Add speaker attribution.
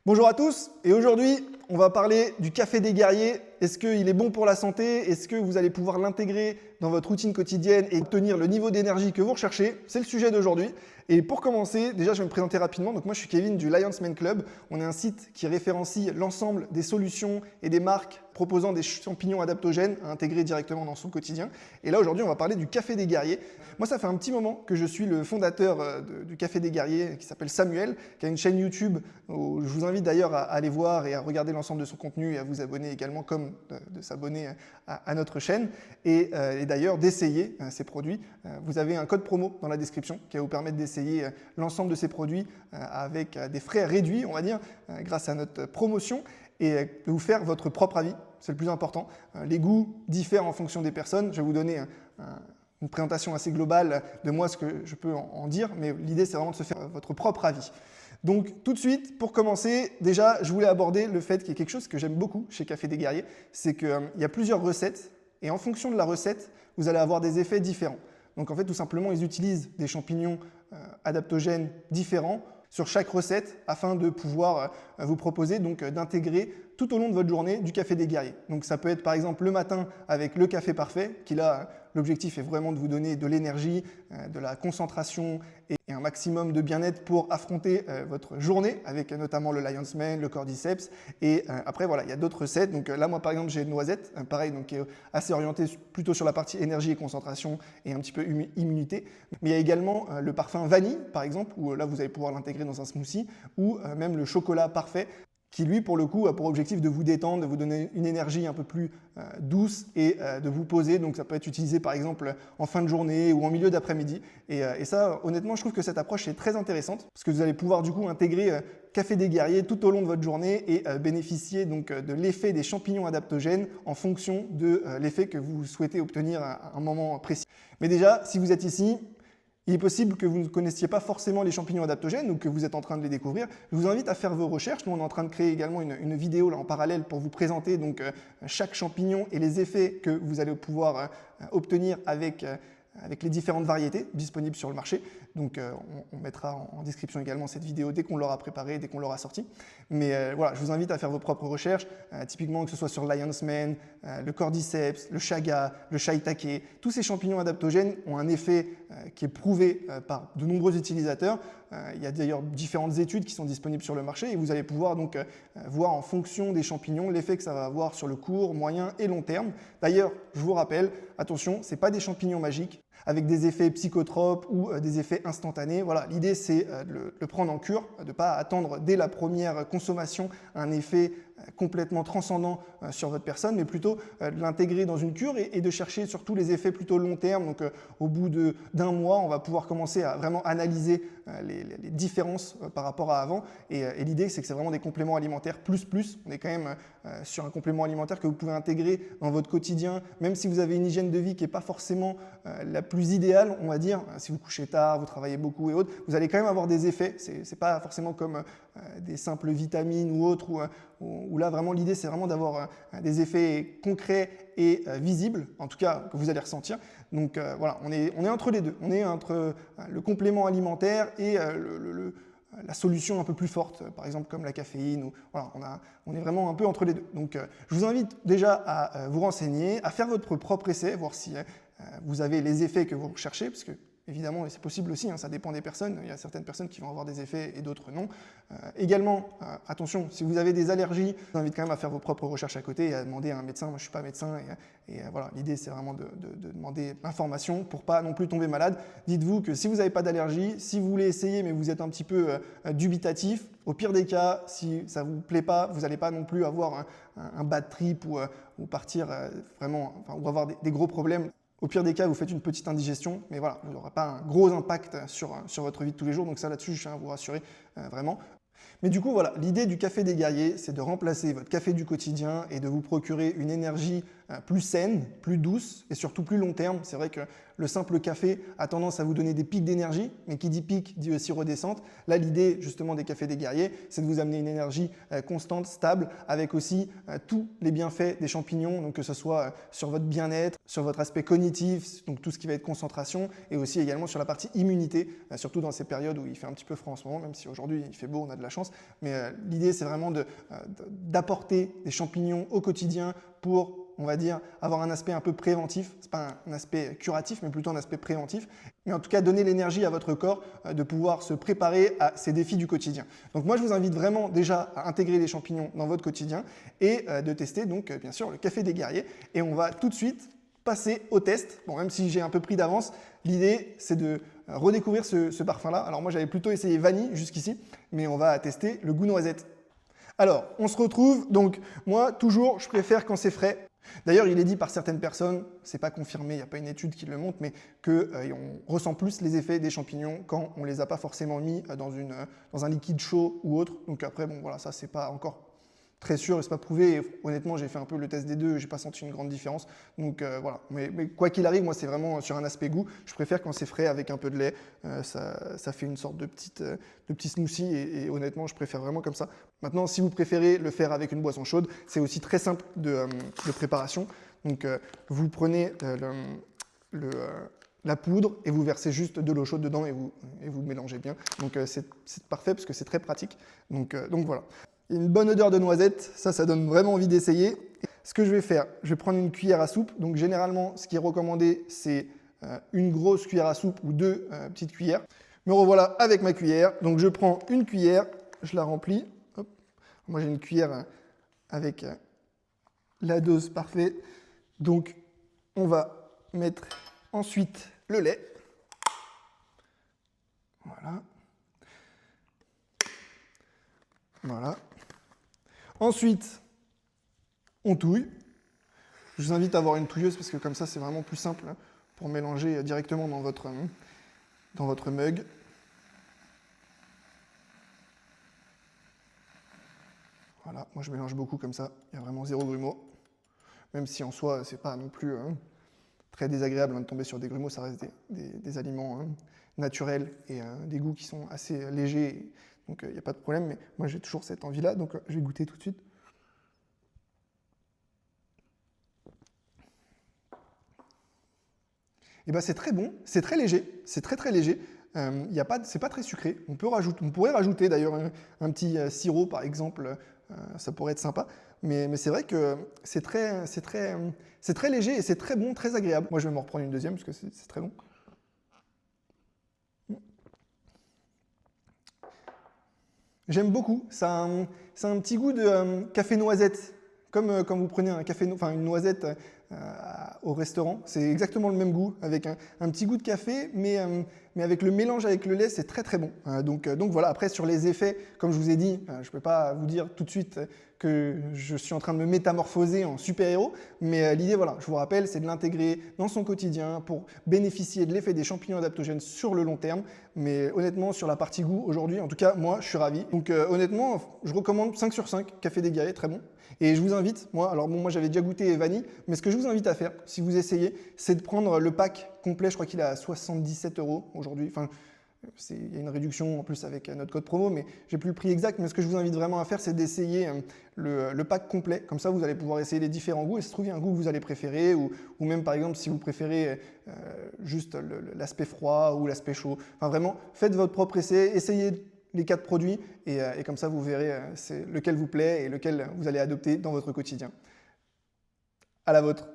Speaker 1: Bonjour à tous, et aujourd'hui on va parler du café des guerriers. Est-ce qu'il est bon pour la santé? Est-ce que vous allez pouvoir l'intégrer dans votre routine quotidienne et obtenir le niveau d'énergie que vous recherchez? C'est le sujet d'aujourd'hui. Et pour commencer, déjà je vais me présenter rapidement. Donc moi je suis Kevin du Lions Men Club. On est un site qui référencie l'ensemble des solutions et des marques proposant des champignons adaptogènes à intégrer directement dans son quotidien. Et là aujourd'hui on va parler du café des guerriers. Moi ça fait un petit moment que je suis le fondateur du café des guerriers qui s'appelle Samuel, qui a une chaîne YouTube où je vous invite d'ailleurs à aller voir et à regarder l'ensemble de son contenu et à vous abonner également, comme de s'abonner à notre chaîne et d'ailleurs d'essayer ces produits. Vous avez un code promo dans la description qui va vous permettre d'essayer l'ensemble de ces produits avec des frais réduits, on va dire, grâce à notre promotion, et de vous faire votre propre avis. C'est le plus important. Les goûts diffèrent en fonction des personnes. Je vais vous donner une présentation assez globale de moi, ce que je peux en dire, mais l'idée c'est vraiment de se faire votre propre avis. Donc tout de suite, pour commencer, déjà je voulais aborder le fait qu'il y a quelque chose que j'aime beaucoup chez Café des Guerriers, c'est qu'il y a plusieurs recettes et en fonction de la recette, vous allez avoir des effets différents. Donc en fait tout simplement ils utilisent des champignons adaptogènes différents sur chaque recette afin de pouvoir vous proposer donc d'intégrer tout au long de votre journée du café des guerriers. Donc ça peut être par exemple le matin avec le café parfait, qui là l'objectif est vraiment de vous donner de l'énergie, de la concentration et un maximum de bien-être pour affronter votre journée avec notamment le Lion's Mane, le Cordyceps. Et après voilà, il y a d'autres recettes. Donc là moi par exemple j'ai une noisette, pareil, donc qui est assez orienté plutôt sur la partie énergie et concentration et un petit peu immunité. Mais il y a également le parfum vanille par exemple, où là vous allez pouvoir l'intégrer dans un smoothie, ou même le chocolat parfait, qui lui, pour le coup, a pour objectif de vous détendre, de vous donner une énergie un peu plus douce et de vous poser. Donc ça peut être utilisé par exemple en fin de journée ou en milieu d'après-midi. Et ça, honnêtement, je trouve que cette approche est très intéressante parce que vous allez pouvoir du coup intégrer Café des Guerriers tout au long de votre journée et bénéficier donc de l'effet des champignons adaptogènes en fonction de l'effet que vous souhaitez obtenir à un moment précis. Mais déjà, si vous êtes ici, il est possible que vous ne connaissiez pas forcément les champignons adaptogènes ou que vous êtes en train de les découvrir. Je vous invite à faire vos recherches. Nous, on est en train de créer également une vidéo là, en parallèle pour vous présenter donc, chaque champignon et les effets que vous allez pouvoir obtenir avec les différentes variétés disponibles sur le marché. Donc on mettra en description également cette vidéo dès qu'on l'aura préparée, dès qu'on l'aura sortie. Mais voilà, je vous invite à faire vos propres recherches, typiquement que ce soit sur Lion's Mane, le Cordyceps, le Chaga, le Shiitake. Tous ces champignons adaptogènes ont un effet qui est prouvé par de nombreux utilisateurs. Il y a d'ailleurs différentes études qui sont disponibles sur le marché et vous allez pouvoir donc voir en fonction des champignons l'effet que ça va avoir sur le court, moyen et long terme. D'ailleurs, je vous rappelle, attention, ce n'est pas des champignons magiques avec des effets psychotropes ou des effets instantanés. Voilà, l'idée c'est de le prendre en cure, de ne pas attendre dès la première consommation un effet complètement transcendant sur votre personne, mais plutôt de l'intégrer dans une cure et de chercher surtout les effets plutôt long terme. Donc au bout d'un mois, on va pouvoir commencer à vraiment analyser les différences par rapport à avant. Et l'idée, c'est que c'est vraiment des compléments alimentaires plus. On est quand même sur un complément alimentaire que vous pouvez intégrer dans votre quotidien, même si vous avez une hygiène de vie qui n'est pas forcément la plus idéale, on va dire. Si vous couchez tard, vous travaillez beaucoup et autres, vous allez quand même avoir des effets. C'est pas forcément comme des simples vitamines ou autres, où là vraiment l'idée c'est vraiment d'avoir des effets concrets et visibles, en tout cas que vous allez ressentir. Donc voilà, on est entre les deux, on est entre le complément alimentaire et la solution un peu plus forte, par exemple comme la caféine. Ou, voilà, on est vraiment un peu entre les deux. Donc je vous invite déjà à vous renseigner, à faire votre propre essai, voir si vous avez les effets que vous recherchez, parce que évidemment, c'est possible aussi, hein, ça dépend des personnes. Il y a certaines personnes qui vont avoir des effets et d'autres non. Également, attention, si vous avez des allergies, je vous invite quand même à faire vos propres recherches à côté et à demander à un médecin. Moi, je ne suis pas médecin et voilà, l'idée, c'est vraiment de demander l'information pour ne pas non plus tomber malade. Dites-vous que si vous n'avez pas d'allergie, si vous voulez essayer mais vous êtes un petit peu dubitatif, au pire des cas, si ça ne vous plaît pas, vous n'allez pas non plus avoir un bad trip ou partir vraiment, enfin, ou avoir des gros problèmes. Au pire des cas, vous faites une petite indigestion, mais voilà, vous n'aurez pas un gros impact sur votre vie de tous les jours. Donc ça, là-dessus, je tiens à vous rassurer vraiment. Mais du coup, voilà, l'idée du café des guerriers, c'est de remplacer votre café du quotidien et de vous procurer une énergie plus saine, plus douce et surtout plus long terme. C'est vrai que le simple café a tendance à vous donner des pics d'énergie, mais qui dit pic dit aussi redescente. Là, l'idée justement des cafés des guerriers, c'est de vous amener une énergie constante, stable, avec aussi tous les bienfaits des champignons, donc que ce soit sur votre bien-être, sur votre aspect cognitif, donc tout ce qui va être concentration, et aussi également sur la partie immunité, surtout dans ces périodes où il fait un petit peu froid en ce moment, même si aujourd'hui il fait beau, on a de la chance. mais l'idée c'est vraiment d'apporter des champignons au quotidien pour, on va dire, avoir un aspect un peu préventif. Ce n'est pas un aspect curatif, mais plutôt un aspect préventif. Mais en tout cas, donner l'énergie à votre corps de pouvoir se préparer à ces défis du quotidien. Donc moi, je vous invite vraiment déjà à intégrer les champignons dans votre quotidien et de tester donc bien sûr le café des guerriers. Et on va tout de suite passer au test. Bon, même si j'ai un peu pris d'avance, l'idée c'est de redécouvrir ce parfum-là. Alors moi, j'avais plutôt essayé vanille jusqu'ici, mais on va tester le goût noisette. Alors, on se retrouve, donc moi, toujours, je préfère quand c'est frais. D'ailleurs, il est dit par certaines personnes, c'est pas confirmé, il n'y a pas une étude qui le montre, mais qu'on ressent plus les effets des champignons quand on ne les a pas forcément mis dans un liquide chaud ou autre. Donc après, bon voilà, ça c'est pas encore très sûr et c'est pas prouvé. Et honnêtement, j'ai fait un peu le test des deux, j'ai pas senti une grande différence. Donc voilà, mais quoi qu'il arrive, moi c'est vraiment sur un aspect goût. Je préfère quand c'est frais avec un peu de lait. Ça fait une sorte de petit smoothie et honnêtement, je préfère vraiment comme ça. Maintenant, si vous préférez le faire avec une boisson chaude, c'est aussi très simple de préparation. Donc vous prenez la poudre et vous versez juste de l'eau chaude dedans et vous mélangez bien. Donc c'est parfait parce que c'est très pratique. Donc voilà. Une bonne odeur de noisette, ça donne vraiment envie d'essayer. Ce que je vais faire, je vais prendre une cuillère à soupe. Donc généralement, ce qui est recommandé, c'est une grosse cuillère à soupe ou deux petites cuillères. Me revoilà avec ma cuillère. Donc je prends une cuillère, je la remplis. Hop. Moi j'ai une cuillère avec la dose parfaite. Donc on va mettre ensuite le lait. Voilà. Voilà. Ensuite, on touille. Je vous invite à avoir une touilleuse parce que comme ça, c'est vraiment plus simple pour mélanger directement dans votre mug. Voilà, moi je mélange beaucoup comme ça, il y a vraiment zéro grumeau. Même si en soi, c'est pas non plus très désagréable de tomber sur des grumeaux, ça reste des aliments naturels et des goûts qui sont assez légers. Donc il n'y a pas de problème, mais moi j'ai toujours cette envie-là, donc je vais goûter tout de suite. Et ben c'est très bon, c'est très léger, c'est très léger. C'est pas très sucré. On pourrait rajouter d'ailleurs un petit sirop par exemple, ça pourrait être sympa. Mais c'est vrai que c'est très léger et c'est très bon, très agréable. Moi je vais m'en reprendre une deuxième parce que c'est très bon. J'aime beaucoup, ça a un petit goût de café noisette, comme quand vous prenez une noisette au restaurant. C'est exactement le même goût, avec un petit goût de café, mais avec le mélange avec le lait, c'est très bon. Donc voilà, après sur les effets, comme je vous ai dit, je ne peux pas vous dire tout de suite que je suis en train de me métamorphoser en super-héros, mais l'idée, voilà, je vous rappelle, c'est de l'intégrer dans son quotidien pour bénéficier de l'effet des champignons adaptogènes sur le long terme. Mais honnêtement, sur la partie goût, aujourd'hui, en tout cas, moi, je suis ravi. Donc honnêtement, je recommande 5 sur 5, café des guerriers, très bon. Et je vous invite, moi j'avais déjà goûté vanille, mais ce que je vous invite à faire, si vous essayez, c'est de prendre le pack complet, je crois qu'il est à 77 € aujourd'hui. Enfin, il y a une réduction en plus avec notre code promo, mais j'ai plus le prix exact. Mais ce que je vous invite vraiment à faire, c'est d'essayer le pack complet. Comme ça, vous allez pouvoir essayer les différents goûts et se trouver un goût que vous allez préférer, ou même par exemple si vous préférez juste l'aspect froid ou l'aspect chaud. Enfin vraiment, faites votre propre essai, essayez les 4 produits et comme ça vous verrez lequel vous plaît et lequel vous allez adopter dans votre quotidien. À la vôtre.